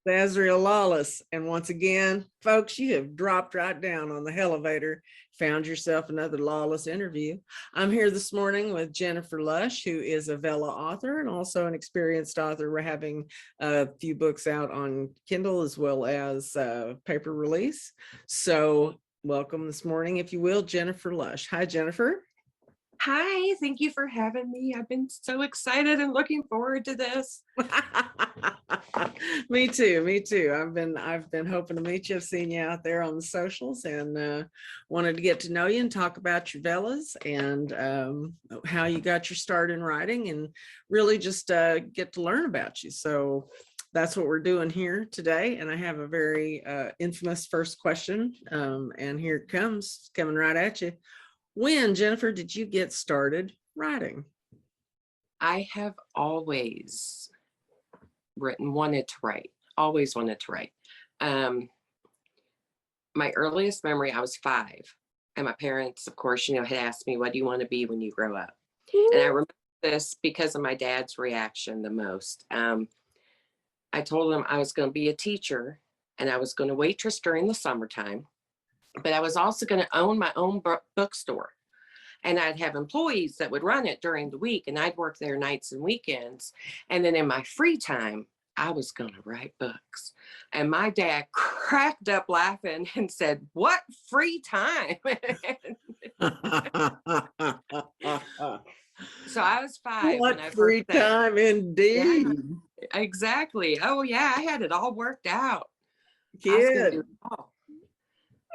Azrael Lawless. And once again, folks, you have dropped right down on the elevator, found yourself another Lawless interview. I'm here this morning with Jennifer Lush, who is a Vella author and also an experienced author. We're having a few books out on Kindle as well as paper release. So welcome this morning, if you will, Jennifer Lush. Hi, Jennifer. Hi, thank you for having me. I've been so excited and looking forward to this. Me too. I've been hoping to meet you. I've seen you out there on the socials and wanted to get to know you and talk about your Vellas and how you got your start in writing and really just get to learn about you. So that's what we're doing here today. And I have a very infamous first question. And here it comes, coming right at you. When, Jennifer, did you get started writing? I have always always wanted to write. My earliest memory, I was 5, and my parents, of course, had asked me, what do you want to be when you grow up? And I remember this because of my dad's reaction the most. I told him I was going to be a teacher and I was going to waitress during the summertime, but I was also going to own my own bookstore. And I'd have employees that would run it during the week, and I'd work there nights and weekends. And then in my free time, I was going to write books. And my dad cracked up laughing and said, "What free time?" So I was 5. What when I free time indeed. Yeah, exactly. Oh yeah, I had it all worked out. Kid.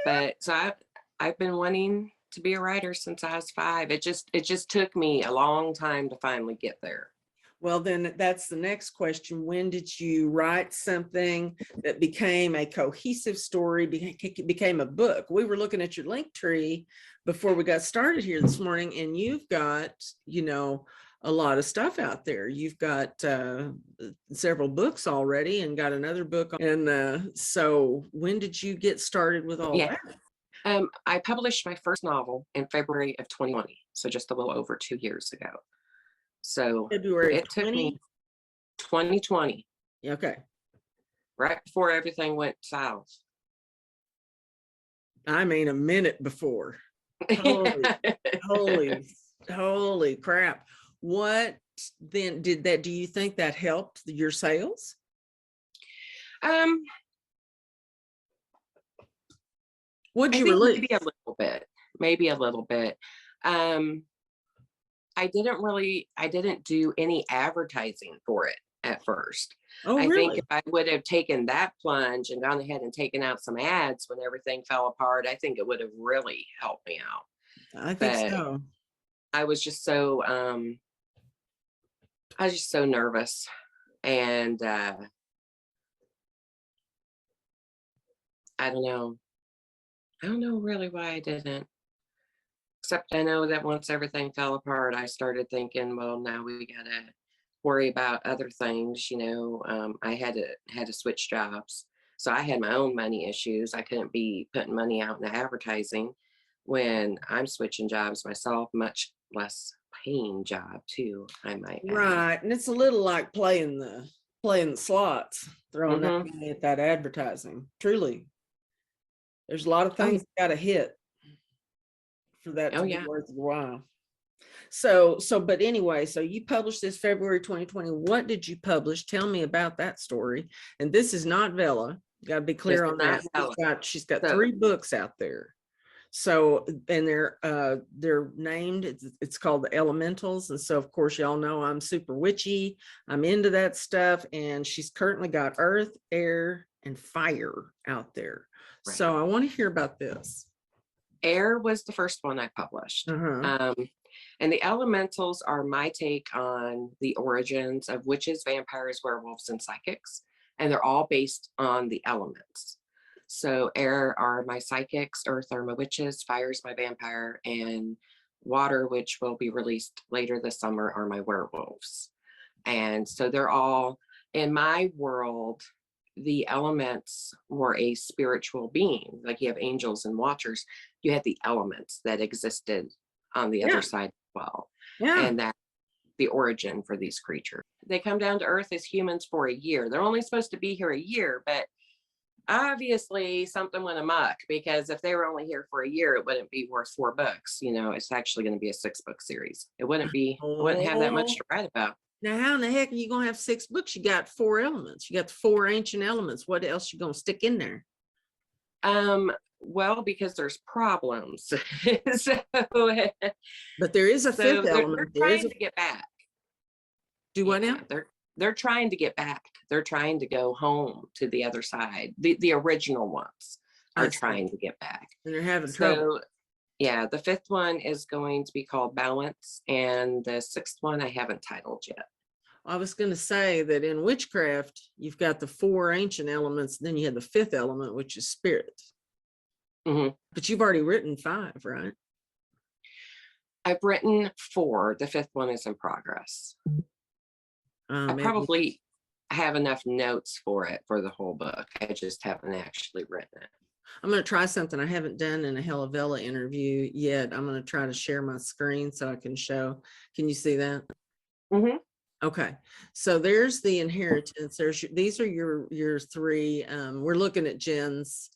But so I've been wanting to be a writer since I was 5. It just took me a long time to finally get there. Well, then that's the next question. When did you write something that became a cohesive story, became a book? We were looking at your link tree before we got started here this morning, and you've got, a lot of stuff out there. You've got several books already and got another book. And so when did you get started with all that? I published my first novel in February of 2020, so just a little over 2 years ago. So February it took me 2020. Okay. Right before everything went south. I mean, a minute before. Holy crap. What then do you think that helped your sales? What'd you release? Maybe a little bit. I didn't do any advertising for it at first. Oh, really? I think if I would have taken that plunge and gone ahead and taken out some ads when everything fell apart, I think it would have really helped me out. I think so. I was just so nervous, and I don't know really why I didn't. Except I know that once everything fell apart, I started thinking, well, now we gotta worry about other things. I had to switch jobs, so I had my own money issues. I couldn't be putting money out in advertising when I'm switching jobs myself, much less paying job too, I might add. Right, and it's a little like playing the slots, throwing that money at that advertising. Truly, there's a lot of things got to hit for that to be worth a while. So but anyway, so you published this February 2020. What did you publish? Tell me about that story. And this is not Vella. Got to be clear on that. She's got 3 books out there. So, and they're named, it's called The Elementals. And so of course, y'all know I'm super witchy. I'm into that stuff. And she's currently got earth, air, and fire out there. Right. So I want to hear about this. Air was the first one I published. And the elementals are my take on the origins of witches, vampires, werewolves, and psychics. And they're all based on the elements. So air are my psychics, earth are my witches, fire is my vampire, and water, which will be released later this summer, are my werewolves. And so they're all, in my world, the elements were a spiritual being. Like you have angels and watchers, you had the elements that existed on the other side as well. And that the origin for these creatures. They come down to Earth as humans for a year. They're only supposed to be here a year, but obviously something went amok, because if they were only here for a year, it wouldn't be worth 4 books. You know, it's actually going to be a 6-book series. It wouldn't have that much to write about. Now, how in the heck are you going to have 6 books? You got 4 elements. You got the 4 ancient elements. What else you going to stick in there? Well, because there's problems. So, but there is a 5th element. They're trying to get back. Do what now? They're trying to get back. They're trying to go home to the other side. The original ones are trying to get back. And they're having trouble. Yeah, the 5th one is going to be called Balance, and the 6th one I haven't titled yet. I was going to say that in witchcraft, you've got the 4 ancient elements, then you have the 5th element, which is spirit. Mm-hmm. But you've already written 5, right? I've written 4. The 5th one is in progress. I probably have enough notes for it for the whole book. I just haven't actually written it. I'm going to try something I haven't done in a Hella Vella interview yet. I'm going to try to share my screen so I can show. Can you see that? Mm-hmm. Okay, so there's the inheritance. These are your 3. We're looking at Jen's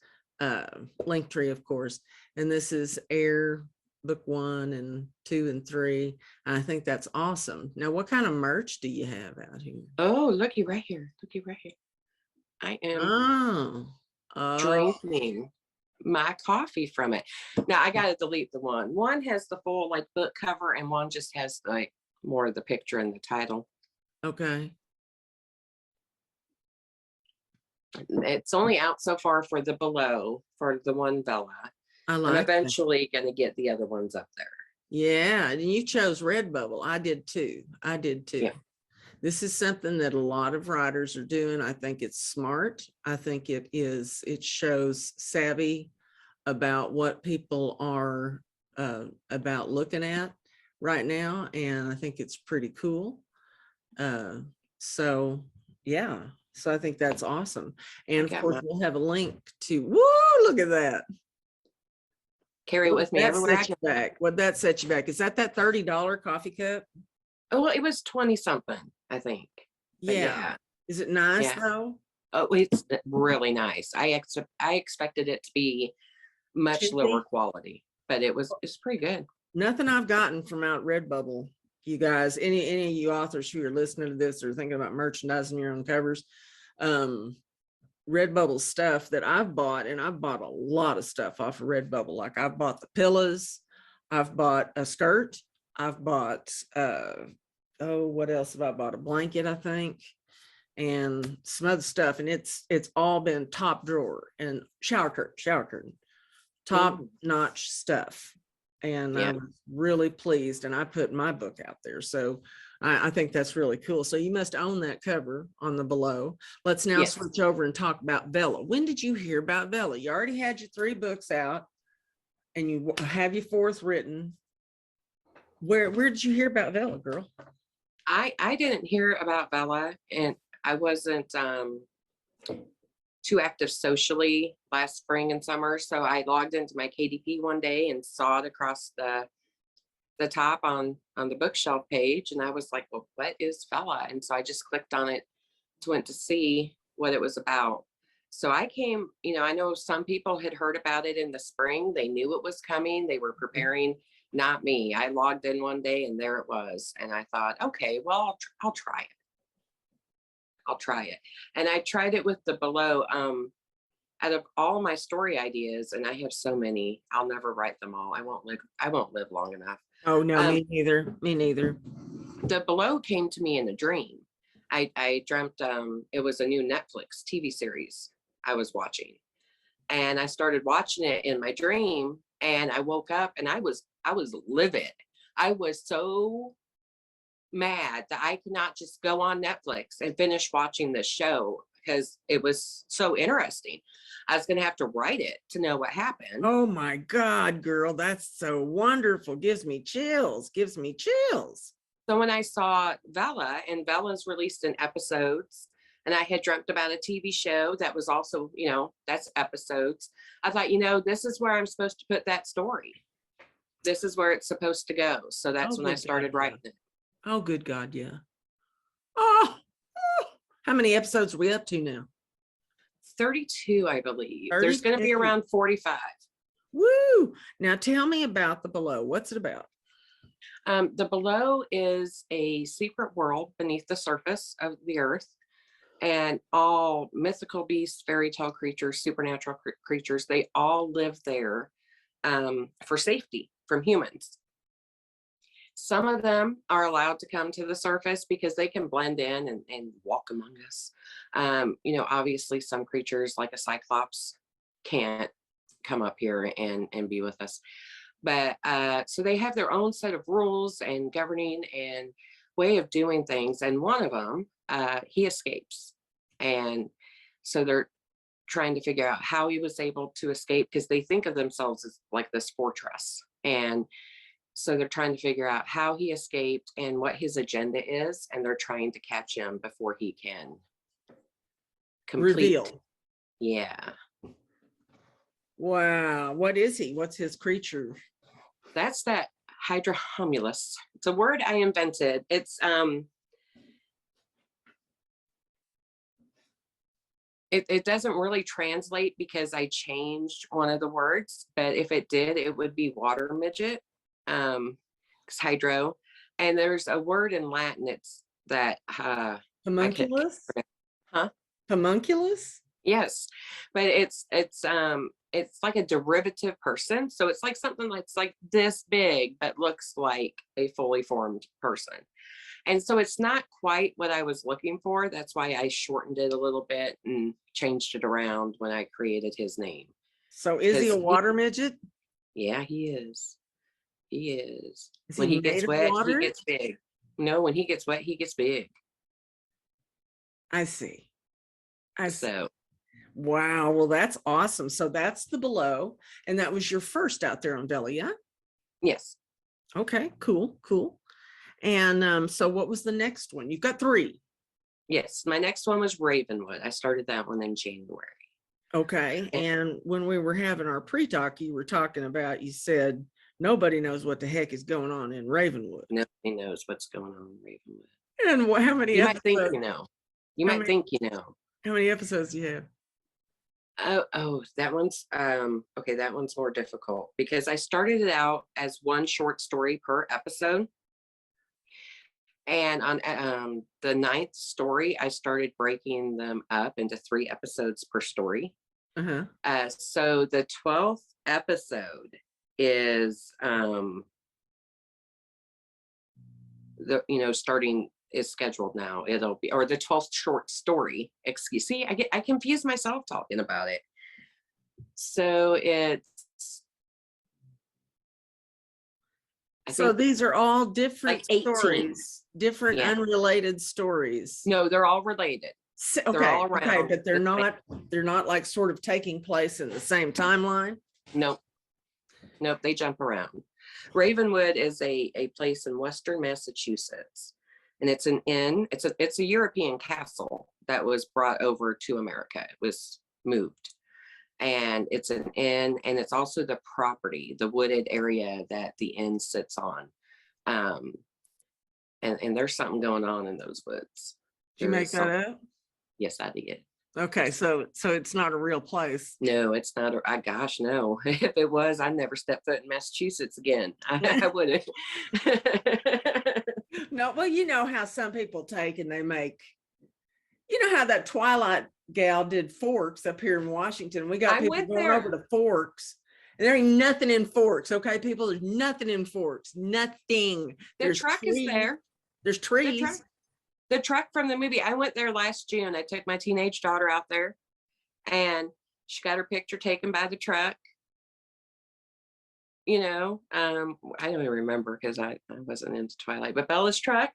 link tree, of course, and this is Air book 1 and 2 and 3. And I think that's awesome. Now, what kind of merch do you have out here? Oh, looky right here. Looky right here. I am drinking my coffee from it. Now I got to delete the one. One has the full like book cover, and one just has like more of the picture and the title. Okay. It's only out so far for the below, for the one Vella. I'm eventually going to get the other ones up there. Yeah, and you chose Redbubble. I did too. Yeah. This is something that a lot of writers are doing. I think it's smart. I think it shows savvy about what people are about looking at right now. And I think it's pretty cool. So yeah, so I think that's awesome. And of course, we'll have a link to, woo, look at that. Carry it with me everywhere I go. What'd that set you back? Is that $30 coffee cup? Oh, well, it was 20 something, I think. Yeah. Is it nice though? Oh, it's really nice. I expected it to be much lower quality, but it's pretty good. Nothing I've gotten from out Redbubble, you guys, any of you authors who are listening to this or thinking about merchandising your own covers, Redbubble stuff that I've bought, and I've bought a lot of stuff off of Redbubble. Like I've bought the pillows, I've bought a skirt, I've bought what else have I bought? A blanket, I think, and some other stuff. And it's all been top drawer and shower curtain, top notch stuff. And I was really pleased, and I put my book out there. So I think that's really cool. So you must own that cover on the below. Let's now switch over and talk about Vella. When did you hear about Vella? You already had your 3 books out, and you have your 4th written. Where did you hear about Vella, girl? I didn't hear about Vella, and I wasn't too active socially last spring and summer. So I logged into my KDP one day and saw it across the top on the bookshelf page. And I was like, well, what is Vella? And so I just clicked on it, went to see what it was about. So I came, I know some people had heard about it in the spring. They knew it was coming. They were preparing. Not me. I logged in one day and there it was. And I thought, okay, well, I'll try it. And I tried it with the below. Out of all my story ideas, and I have so many, I'll never write them all. I won't live long enough. Oh no, me neither. The below came to me in a dream. I dreamt it was a new Netflix TV series I was watching. And I started watching it in my dream, and I woke up and I was livid. I was so mad that I could not just go on Netflix and finish watching this show because it was so interesting. I was going to have to write it to know what happened. Oh my God, girl, that's so wonderful. Gives me chills. So when I saw Vella, and Vella's released in episodes, and I had dreamt about a TV show that was also, that's episodes. I thought, this is where I'm supposed to put that story. This is where it's supposed to go. So that's when I started writing it. Oh, good God, yeah. Oh, how many episodes are we up to now? 32, I believe. 32. There's going to be around 45. Woo! Now tell me about the Below. What's it about? The Below is a secret world beneath the surface of the earth, and all mythical beasts, fairy tale creatures, supernatural creatures, they all live there for safety from humans. Some of them are allowed to come to the surface because they can blend in and walk among us. Obviously some creatures like a cyclops can't come up here and be with us. But so they have their own set of rules and governing and way of doing things. And one of them, he escapes. And so they're trying to figure out how he was able to escape, because they think of themselves as like this fortress. And so they're trying to figure out how he escaped and what his agenda is. And they're trying to catch him before he can complete. Reveal. Yeah. Wow. What is he? What's his creature? That's that Hydrohomunculous. It's a word I invented. It's it doesn't really translate because I changed one of the words, but if it did, it would be water midget. It's hydro. And there's a word in Latin, it's that Homunculus? Huh? Homunculus? Yes, but it's like a derivative person. So it's like something that's like this big, but looks like a fully formed person. And so it's not quite what I was looking for. That's why I shortened it a little bit and changed it around when I created his name. So is he a water midget? Yeah, he is. He is. When he gets wet, he gets big. No, when he gets wet, he gets big. I see. So wow, well, that's awesome. So that's the Below, and that was your first out there on Vella, yeah? Yes. Okay, cool. And so what was the next one? You've got 3. Yes, my next one was Ravenwood. I started that one in January. Okay, and when we were having our pre-talk, you were talking about, you said nobody knows what the heck is going on in Ravenwood. Nobody knows what's going on in Ravenwood. And how many you episodes? Might think you know. You might think you know. How many episodes do you have? Oh, that one's okay, that one's more difficult because I started it out as one short story per episode. And on the 9th story, I started breaking them up into 3 episodes per story. So the 12th episode is starting is scheduled now. It'll be, or the 12th short story. See, I confuse myself talking about it. So these are all different like stories, different unrelated stories. No, they're all related. They're all around. Okay, but they're not like sort of taking place in the same timeline. Nope, they jump around. Ravenwood is a place in Western Massachusetts, and it's an inn. It's a European castle that was brought over to America. It was moved, and it's an inn, and it's also the property, the wooded area that the inn sits on. And there's something going on in those woods. Did you make that up? Yes, I did. Okay, so it's not a real place. No, it's not. Gosh, no. If it was, I'd never step foot in Massachusetts again. I wouldn't. No, well, you know how some people take and they make, you know how that Twilight gal did Forks up here in Washington. We got people going over to Forks, and there ain't nothing in Forks. Okay, people, there's nothing in Forks. Nothing. The truck is there. There's trees. The truck from the movie. I went there last June. I took my teenage daughter out there, and she got her picture taken by the truck. I don't even remember because I wasn't into Twilight, but Bella's truck.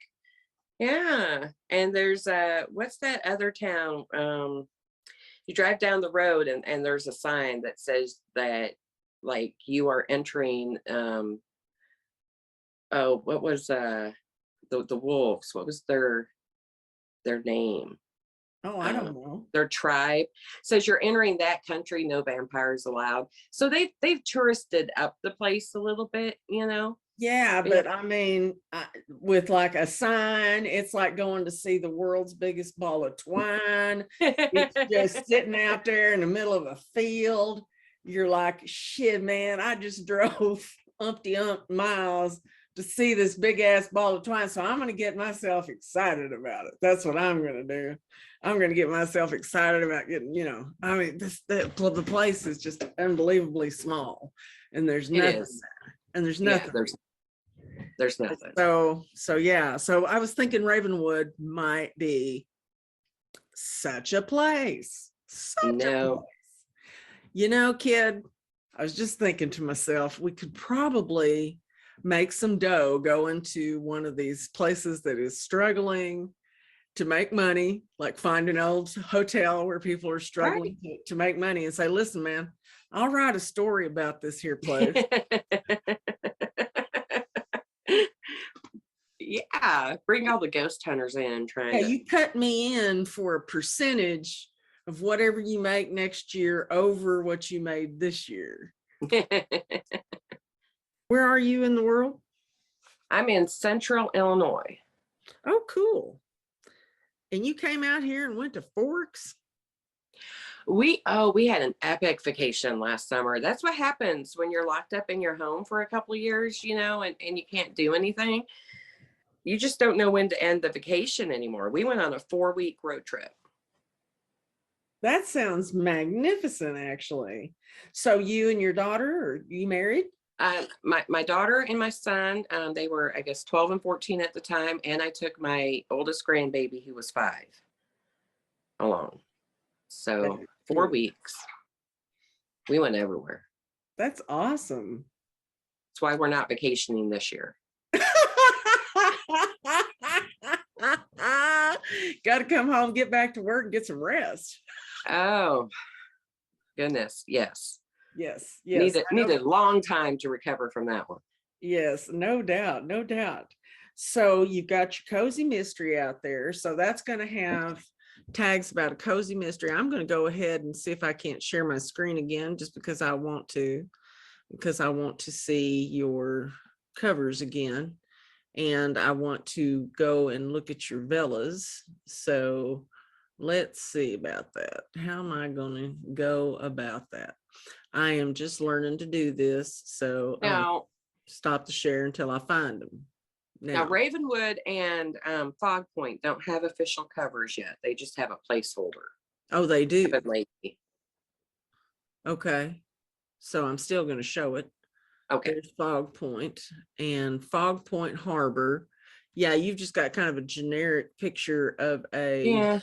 Yeah. And there's what's that other town? You drive down the road and there's a sign that says that like you are entering what was the wolves? What was their name? Oh, I don't know. Their tribe says you're entering that country, no vampires allowed. So they've touristed up the place a little bit, Yeah, but I mean, with like a sign, it's like going to see the world's biggest ball of twine. It's just sitting out there in the middle of a field. You're like, shit, man, I just drove umpty miles to see this big ass ball of twine. So I'm going to get myself excited about it. That's what I'm going to do. I'm going to get myself excited about getting, you know, I mean, the place is just unbelievably small, and there's nothing there. And there's nothing. Yeah, there's nothing. So yeah. So I was thinking Ravenwood might be such a place. Such a place. You know, kid, I was just thinking to myself, we could probably make some dough going to one of these places that is struggling to make money, like find an old hotel where people are struggling to make money, and say, listen, man, I'll write a story about this here place. Yeah, bring all the ghost hunters in. You cut me in for a percentage of whatever you make next year over what you made this year. Where are you in the world? I'm in Central Illinois. Oh, cool. And you came out here and went to Forks? We had an epic vacation last summer. That's what happens when you're locked up in your home for a couple of years, you know, and you can't do anything. You just don't know when to end the vacation anymore. We went on a 4-week road trip. That sounds magnificent, actually. So you and your daughter, are you married? My daughter and my son, they were, I guess, 12 and 14 at the time. And I took my oldest grandbaby, who was 5, along. So 4 weeks. We went everywhere. That's awesome. That's why we're not vacationing this year. Got to come home, get back to work, and get some rest. Oh, goodness. Yes. Yes. Needed a long time to recover from that one. Yes, no doubt. No doubt. So you've got your cozy mystery out there. So that's going to have tags about a cozy mystery. I'm going to go ahead and see if I can't share my screen again, just because I want to see your covers again. And I want to go and look at your Vellas. So let's see about that. How am I going to go about that? I am just learning to do this. So now, stop the share until I find them. Now Ravenwood and Fogpoint don't have official covers yet. They just have a placeholder. Oh, they do? Okay. So I'm still going to show it. Okay. There's Fogpoint and Fogpoint Harbor. Yeah, you've just got kind of a generic picture of a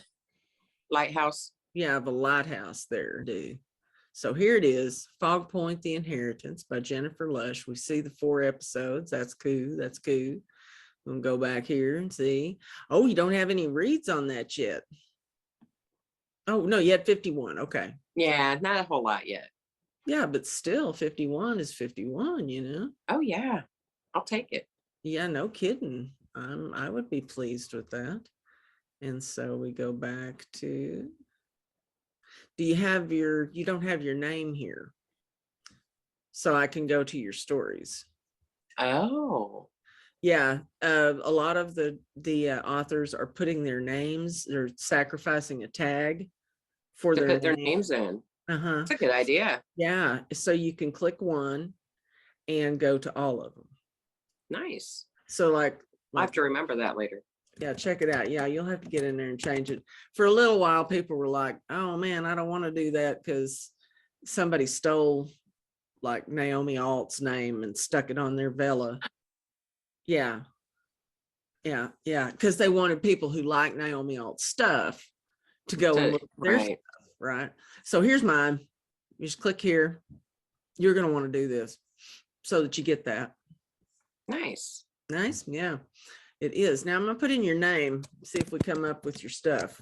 lighthouse. Yeah, of a lighthouse there, dude. So here it is, Fogpoint, The Inheritance by Jennifer Lush. We see the 4 episodes. That's cool. That's cool. We'll go back here and see. Oh, you don't have any reads on that yet. Oh, no, you had 51. Okay. Yeah, not a whole lot yet. Yeah, but still 51 is 51, you know? Oh, yeah. I'll take it. Yeah, no kidding. I would be pleased with that. And so we go back to, you don't have your name here. So I can go to your stories. Oh. Yeah, a lot of the authors are putting their names, they're sacrificing a tag for to put their names in. That's a good idea. Yeah, so you can click one and go to all of them. Nice. So like I'll have to remember that later. Yeah, check it out. Yeah, you'll have to get in there and change it. For a little while, people were like, oh man, I don't want to do that because somebody stole like Naomi Alt's name and stuck it on their Vella. Yeah. Because they wanted people who like Naomi Alt's stuff to go and look at their stuff, right? So here's mine. You just click here. You're going to want to do this so that you get that. Nice. Nice. Yeah, it is. Now I'm going to put in your name, see if we come up with your stuff.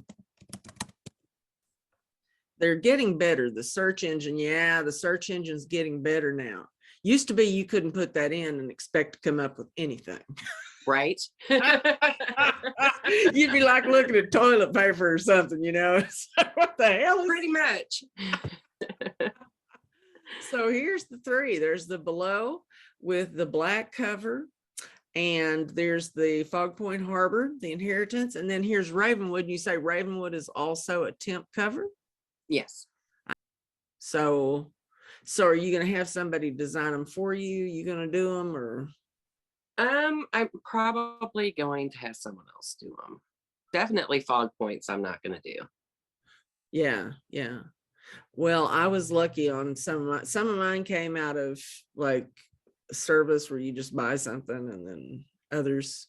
They're getting better. The search engine. Yeah, the search engine's getting better now. Used to be you couldn't put that in and expect to come up with anything. Right. You'd be like looking at toilet paper or something, you know. So what the hell is pretty much. So here's the 3. There's the below, with the black cover. And there's the Fogpoint Harbor, the Inheritance, and then here's Ravenwood. You say Ravenwood is also a temp cover? Yes. So are you going to have somebody design them for you? You going to do them, or? I'm probably going to have someone else do them. Definitely Fogpoints I'm not going to do. Yeah. Well, I was lucky on some of mine came out of like service where you just buy something, and then others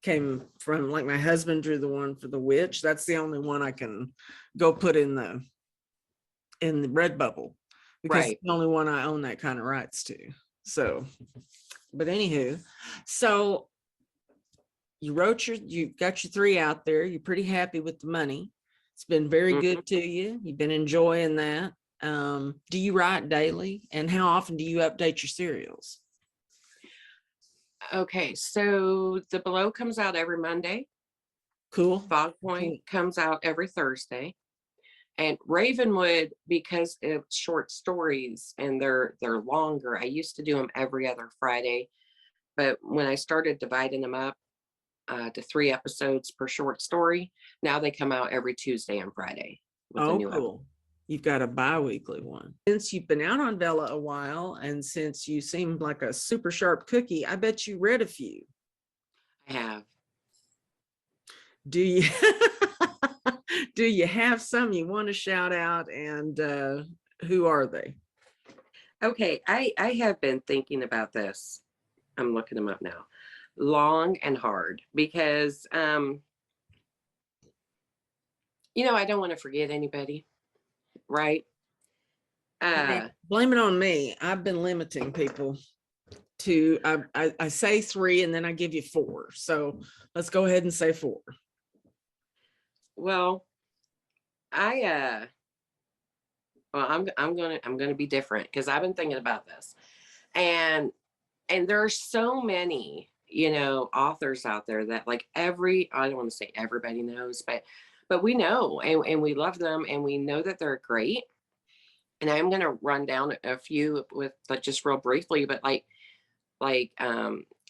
came from, like, my husband drew the one for the witch. That's the only one I can go put in the Redbubble, because Right. it's the only one I own that kind of rights to. So, but anywho, so you got your 3 out there. You're pretty happy with the money. It's been very good to you. You've been enjoying that. Do you write daily, and how often do you update your serials? Okay, so the Below comes out every Monday. Cool. Fogpoint comes out every Thursday. And Ravenwood, because it's short stories and they're longer, I used to do them every other Friday. But when I started dividing them up to 3 episodes per short story, now they come out every Tuesday and Friday. Oh, cool. You've got a bi-weekly one. Since you've been out on Vella a while, and since you seem like a super sharp cookie, I bet you read a few. I have. Do you do you have some you want to shout out, and who are they? Okay, I have been thinking about this. I'm looking them up now. Long and hard, because I don't want to forget anybody, right? Blame it on me. I've been limiting people to I say 3 and then I give you 4. So let's go ahead and say 4. Well, I'm gonna be different, because I've been thinking about this, and there are so many authors out there that, like, I don't want to say everybody knows, but we know, and we love them, and we know that they're great. And I'm going to run down a few with, like, just real briefly, but like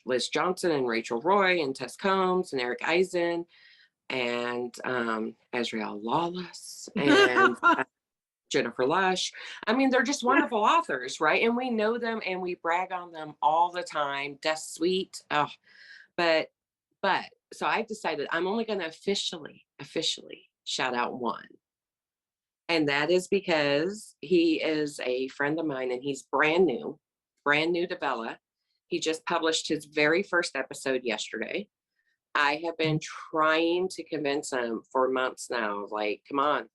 Liz Johnson and Rachel Roy and Tess Combs and Eric Eisen and Azrael Lawless and Jennifer Lush. I mean, they're just wonderful authors, right? And we know them and we brag on them all the time. Death Sweet. Oh, but so I've decided I'm only going to officially shout out one. And that is because he is a friend of mine, and he's brand new to Vella. He just published his very first episode yesterday. I have been trying to convince him for months now, like, come on,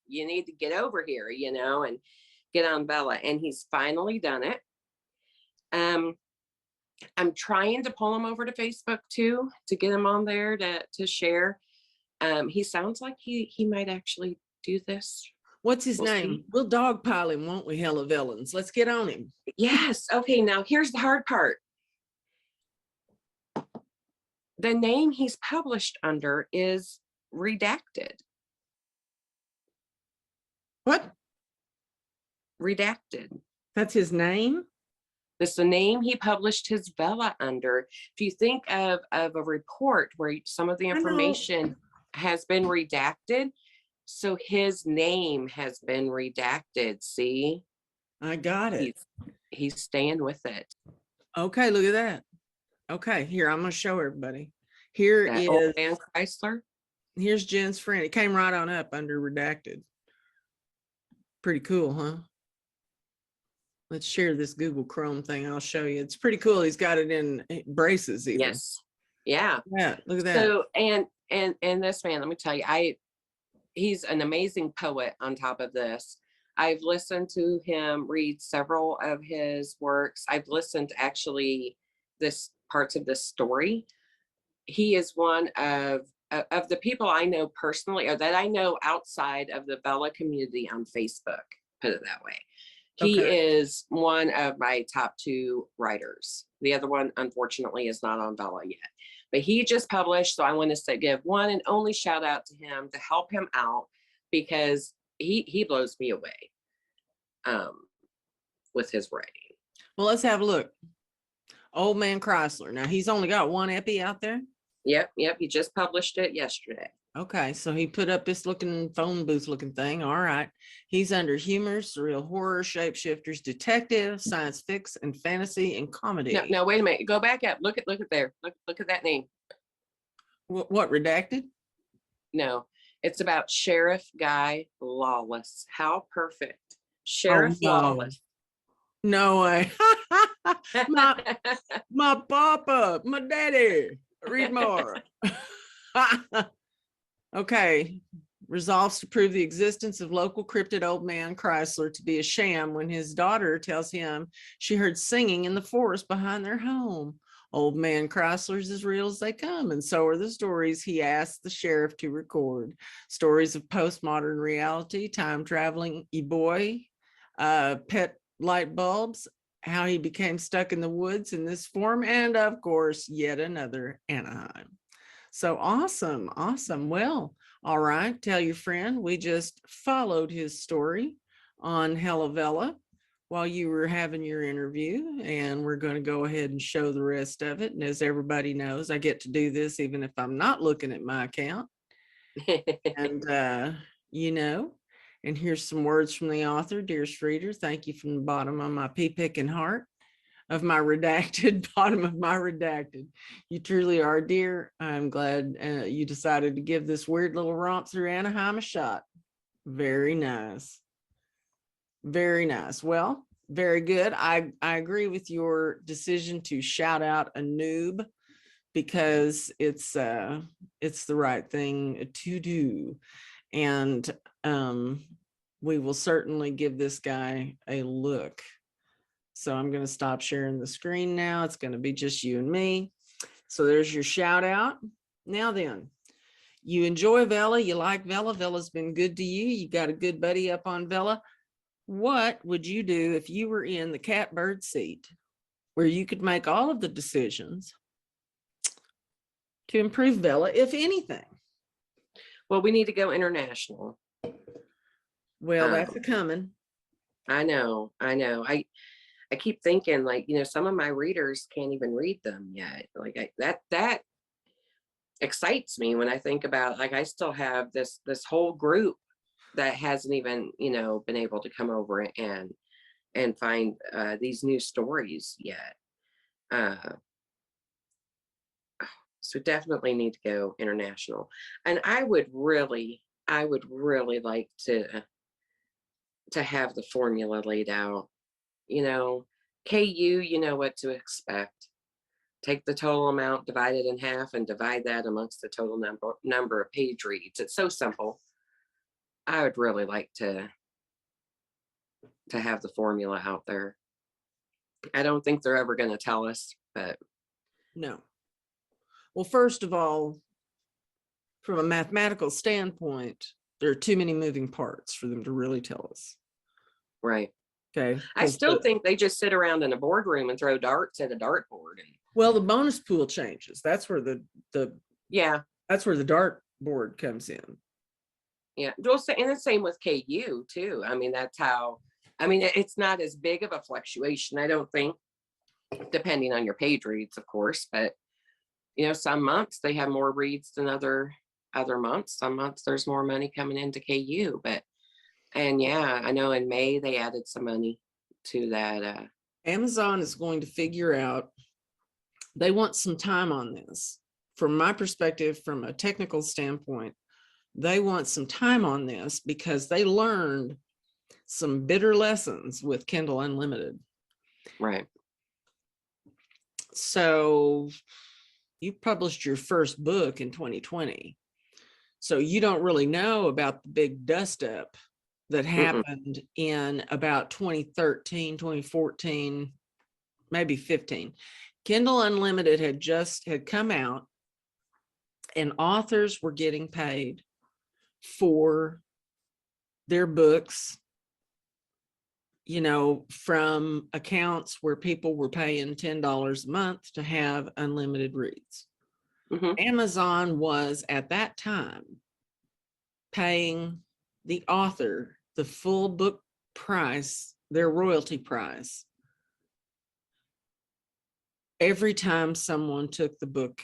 you need to get over here, and get on Vella. And he's finally done it. I'm trying to pull him over to Facebook too, to get him on there to share. He sounds like he might actually do this. What's his name? See. We'll dogpile him, won't we, Hella Vellans? Let's get on him. Yes. Okay, now here's the hard part. The name he's published under is Redacted. What? Redacted. That's his name? That's the name he published his Vella under. If you think of a report where some of the information has been redacted, so his name has been redacted. See, I got it. He's staying with it. Okay, look at that. Okay, here, I'm gonna show everybody. Here that is old man Chrysler. Here's Jen's friend. It came right on up under Redacted. Pretty cool, huh? Let's share this Google Chrome thing. I'll show you. It's pretty cool. He's got it in braces even. Yes. Yeah. Yeah, look at that. So, and this man, let me tell you, he's an amazing poet on top of this. I've listened to him read several of his works. I've listened to actually this parts of this story. He is one of the people I know personally, or that I know outside of the Vella community on Facebook, put it that way. He is one of my top 2 writers. The other one, unfortunately, is not on Vella yet. But he just published, so I want to give one and only shout out to him to help him out, because he blows me away. with his writing. Well, let's have a look. Old Man Chrysler. Now he's only got one epi out there. Yep. He just published it yesterday. Okay, so he put up this looking phone booth looking thing. All right. He's under humor, surreal horror, shapeshifters, detective, science fiction, and fantasy and comedy. No, wait a minute. Go back up. Look at there. Look at that name. What, Redacted? No, it's about Sheriff Guy Lawless. How perfect. Sheriff Lawless. No way. my papa, my daddy. Read more. Okay. Resolves to prove the existence of local cryptid Old Man Chrysler to be a sham when his daughter tells him she heard singing in the forest behind their home. Old Man Chrysler's as real as they come, and so are the stories he asked the sheriff to record. Stories of postmodern reality, time traveling boy, pet light bulbs, how he became stuck in the woods in this form, and of course, yet another Anaheim. So awesome. Well, all right. Tell your friend we just followed his story on Hella Vella while you were having your interview, and we're going to go ahead and show the rest of it. And as everybody knows, I get to do this even if I'm not looking at my account. And, and here's some words from the author. Dearest reader, thank you from the bottom of my pea-picking heart. Of my redacted, bottom of my redacted. You truly are, dear. I'm glad you decided to give this weird little romp through Anaheim a shot. Very nice. Very nice. Well, very good. I agree with your decision to shout out a noob because it's the right thing to do. And we will certainly give this guy a look. So I'm going to stop sharing the screen now. It's going to be just you and me. So there's your shout out. Now then, you enjoy Vella. You like Vella. Vella's been good to you. You got a good buddy up on Vella. What would you do if you were in the catbird seat where you could make all of the decisions to improve Vella, if anything? Well, we need to go international. Well, that's a coming. I know. I keep thinking, like, some of my readers can't even read them yet. Like that excites me when I think about, like, I still have this whole group that hasn't even, been able to come over and find these new stories yet. So definitely need to go international. And I would really like to have the formula laid out. KU, you know what to expect. Take the total amount, divide it in half, and divide that amongst the total number of page reads. It's so simple. I would really like to have the formula out there. I don't think they're ever going to tell us, but no. Well, first of all, from a mathematical standpoint, there are too many moving parts for them to really tell us. Right. Okay. I still think they just sit around in a boardroom and throw darts at a dartboard. Well, the bonus pool changes. That's where that's where the dart board comes in. Yeah. And the same with KU too. I mean, it's not as big of a fluctuation, I don't think, depending on your page reads, of course. But some months they have more reads than other months. Some months there's more money coming into KU, and yeah, I know in May they added some money to that. Amazon is going to figure out, they want some time on this. From my perspective, from a technical standpoint, they want some time on this because they learned some bitter lessons with Kindle Unlimited. Right. So you published your first book in 2020. So you don't really know about the big dust up that happened in about 2013, 2014, maybe 15. Kindle Unlimited had come out, and authors were getting paid for their books, from accounts where people were paying $10 a month to have unlimited reads. Amazon was at that time paying the author the full book price their royalty prize. Every time someone took the book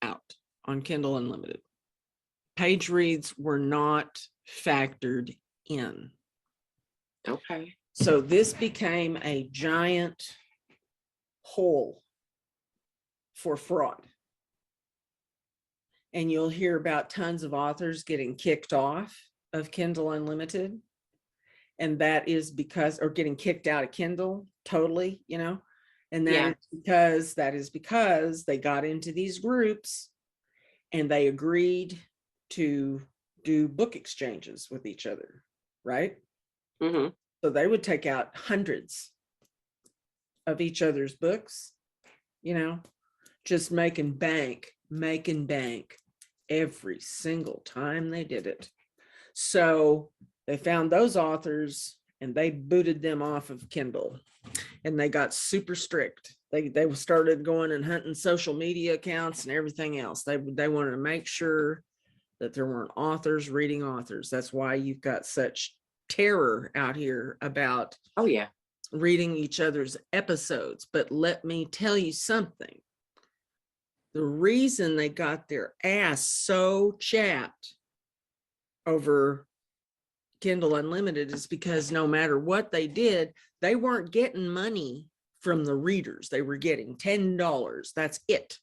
out on Kindle Unlimited, page reads were not factored in. Okay. So this became a giant hole for fraud. And you'll hear about tons of authors getting kicked off of Kindle Unlimited. And that is because, or getting kicked out of Kindle totally, you know, and that is because they got into these groups and they agreed to do book exchanges with each other, right? Mm-hmm. So they would take out hundreds of each other's books, you know, just making bank every single time they did it. So they found those authors and they booted them off of Kindle, and they got super strict. They started going and hunting social media accounts and everything else. They wanted to make sure that there weren't authors reading authors. That's why you've got such terror out here about reading each other's episodes. But let me tell you something. The reason they got their ass so chapped over Kindle Unlimited is because no matter what they did, they weren't getting money from the readers. They were getting $10. That's it.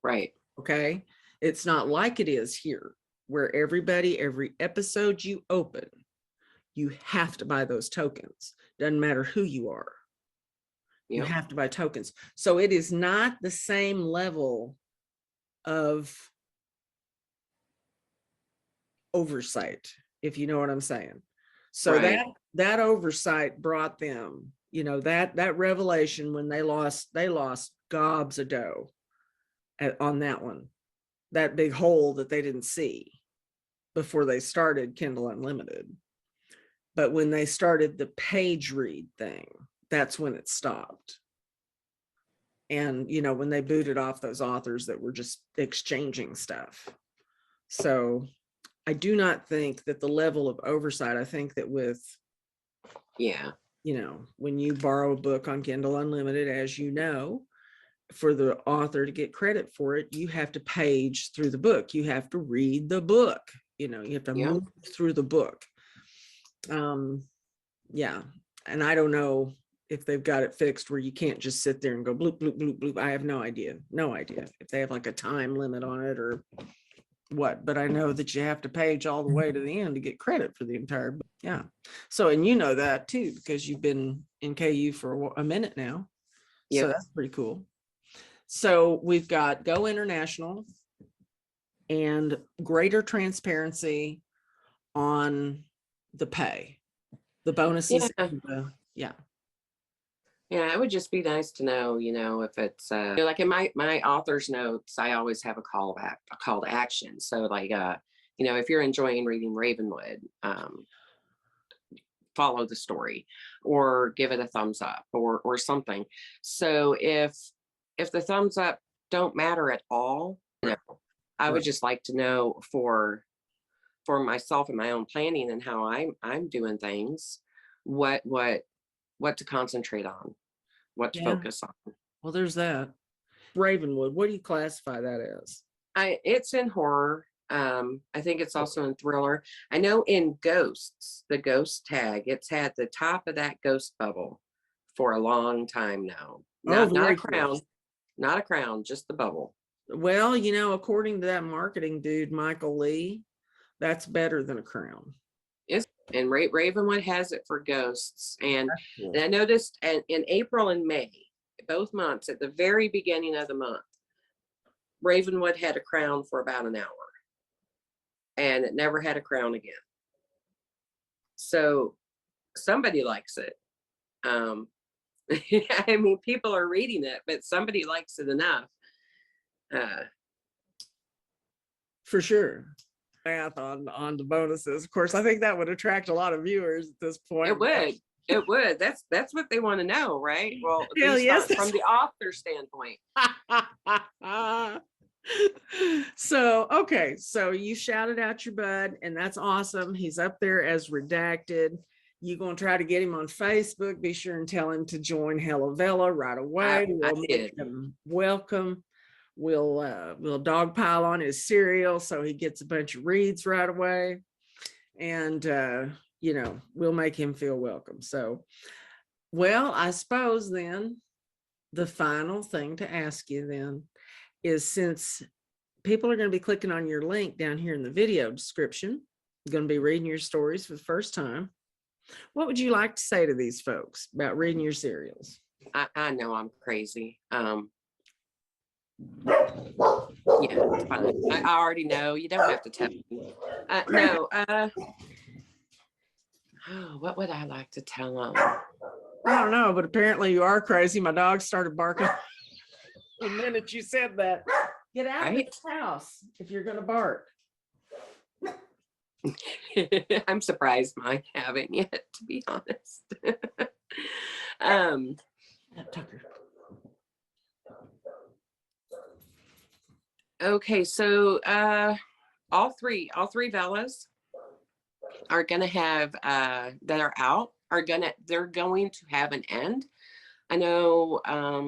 Right. Okay. It's not like it is here, where every episode you open, you have to buy those tokens. Doesn't matter who you are. You have to buy tokens. So it is not the same level of oversight, if you know what I'm saying. So that oversight brought them, you know, that revelation when they lost gobs of dough on that one, that big hole that they didn't see before they started Kindle Unlimited. But when they started the page read thing, that's when it stopped. And, you know, when they booted off those authors that were just exchanging stuff. So I do not think that the level of oversight, I think that with, you know, when you borrow a book on Kindle Unlimited, as you know, for the author to get credit for it, you have to page through the book. You have to read the book. You know, you have to move through the book. Yeah. And I don't know if they've got it fixed where you can't just sit there and go bloop, bloop, bloop, bloop. I have no idea if they have like a time limit on it or what, but I know that you have to page all the way to the end to get credit for the entire book. Yeah. So, and you know that too, because you've been in KU for a minute now. So that's pretty cool. So we've got Go International and greater transparency on the pay, the bonuses. Yeah, it would just be nice to know, you know, if it's like in my author's notes, I always have a call to action. So like, you know, if you're enjoying reading Ravenwood, follow the story or give it a thumbs up or something. So if the thumbs up don't matter at all, you know, I would just like to know for myself and my own planning and how I'm doing things, what to concentrate on, what to focus on. Well, there's that. Ravenwood, what do you classify that as? It's in horror. I think it's also in thriller. I know in ghosts, the ghost tag, it's had the top of that ghost bubble for a long time now. Not a crown, not a crown, just the bubble. Well, you know, according to that marketing dude, Michael Lee, that's better than a crown. And Ravenwood has it for ghosts. And I noticed in April and May, both months, at the very beginning of the month, Ravenwood had a crown for about an hour. And it never had a crown again. So somebody likes it. I mean, people are reading it, but somebody likes it enough. For sure. Math on the bonuses. Of course, I think that would attract a lot of viewers at this point. It would. That's what they want to know, right? Well, at least from the author standpoint. So, okay. So you shouted out your bud, and that's awesome. He's up there as Redacted. you're going to try to get him on Facebook, be sure and tell him to join Hella Vella right away. We'll make him welcome. We'll dogpile on his cereal so he gets a bunch of reads right away. And, you know, we'll make him feel welcome. So, well, I suppose then the final thing to ask you then is, since people are going to be clicking on your link down here in the video description, going to be reading your stories for the first time, what would you like to say to these folks about reading your serials? I know I'm crazy. Yeah, it's fine. I already know. You don't have to tell me. No. What would I like to tell them? I don't know, but apparently you are crazy. My dog started barking the minute you said that. Get out of this house if you're going to bark. I'm surprised mine haven't yet, to be honest. Tucker. Okay, so all three Vellas are gonna have that are out they're going to have an end. I know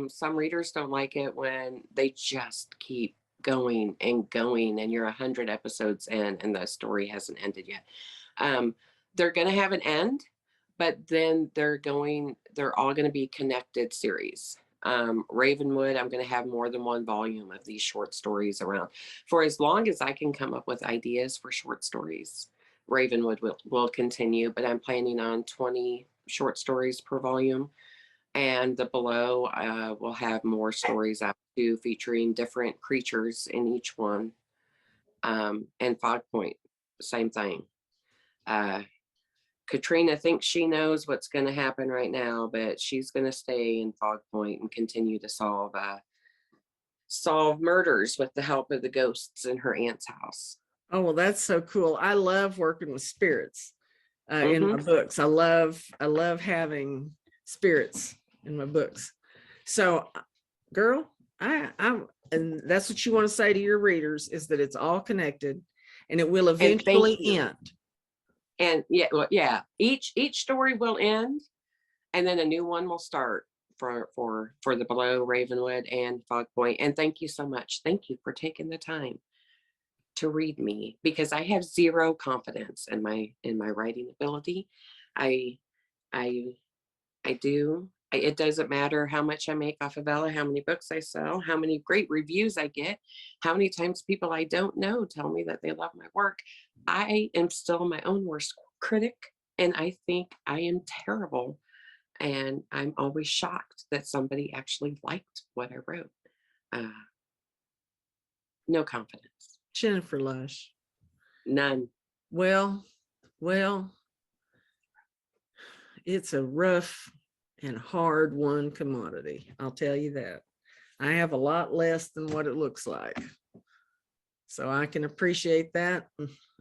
some readers don't like it when they just keep going and you're 100 episodes in and the story hasn't ended yet. They're going to have an end, but then they're all going to be connected series. Ravenwood, I'm going to have more than one volume of these short stories around for as long as I can come up with ideas for short stories. Ravenwood will continue, but I'm planning on 20 short stories per volume. And the below will have more stories out too, featuring different creatures in each one. And Fogpoint, same thing. Katrina thinks she knows what's going to happen right now, but she's going to stay in Fogpoint and continue to solve murders with the help of the ghosts in her aunt's house. Oh, well, that's so cool. I love working with spirits in my books. I love having spirits in my books. So, girl, and that's what you want to say to your readers, is that it's all connected and it will eventually end. And yeah, each story will end and then a new one will start for the below, Ravenwood, and Fogpoint. And thank you so much. Thank you for taking the time to read me, because I have zero confidence in my writing ability. I do. It doesn't matter how much I make off of Ella, how many books I sell, how many great reviews I get, how many times people I don't know tell me that they love my work. I am still my own worst critic, and I think I am terrible. And I'm always shocked that somebody actually liked what I wrote. No confidence. Jennifer Lush. None. Well, it's a rough and hard won commodity. I'll tell you that. I have a lot less than what it looks like. So I can appreciate that.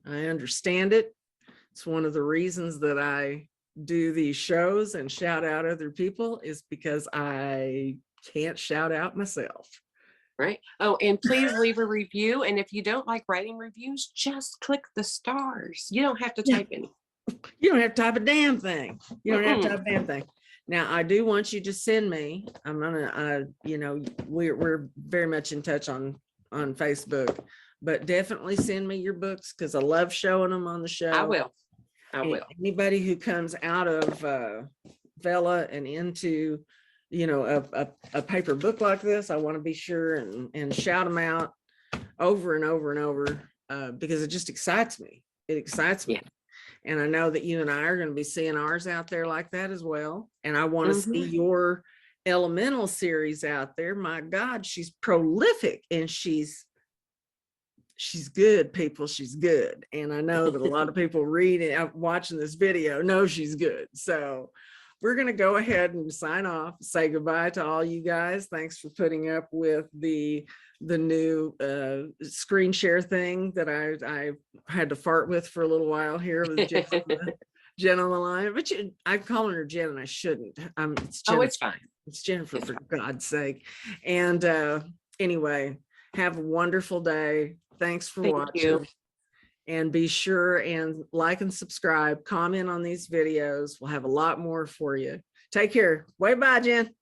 I understand it. It's one of the reasons that I do these shows and shout out other people, is because I can't shout out myself. Right. Oh, and please leave a review. And if you don't like writing reviews, just click the stars. You don't have to type any. You don't have to type a damn thing. You don't have to type a damn thing. Now, I do want you to send me. I'm gonna, you know, we're very much in touch on Facebook, but definitely send me your books, because I love showing them on the show. I will. Anybody who comes out of Vella and into, you know, a paper book like this, I want to be sure and shout them out over and over and over, because it just excites me. It excites me. Yeah. And I know that you and I are going to be seeing ours out there like that as well. And I want to see your Elemental series out there. My God, she's prolific and she's good, people. She's good. And I know that a lot of people reading, watching this video know she's good. So we're going to go ahead and sign off, say goodbye to all you guys. Thanks for putting up with the new screen share thing that I had to fart with for a little while here with Jen on the line. But I'm calling her Jen and I shouldn't. It's Jennifer. Oh, it's fine. It's Jennifer, for God's sake. And anyway, have a wonderful day. Thanks for watching. And be sure and like and subscribe, comment on these videos. We'll have a lot more for you. Take care. Bye, Jen.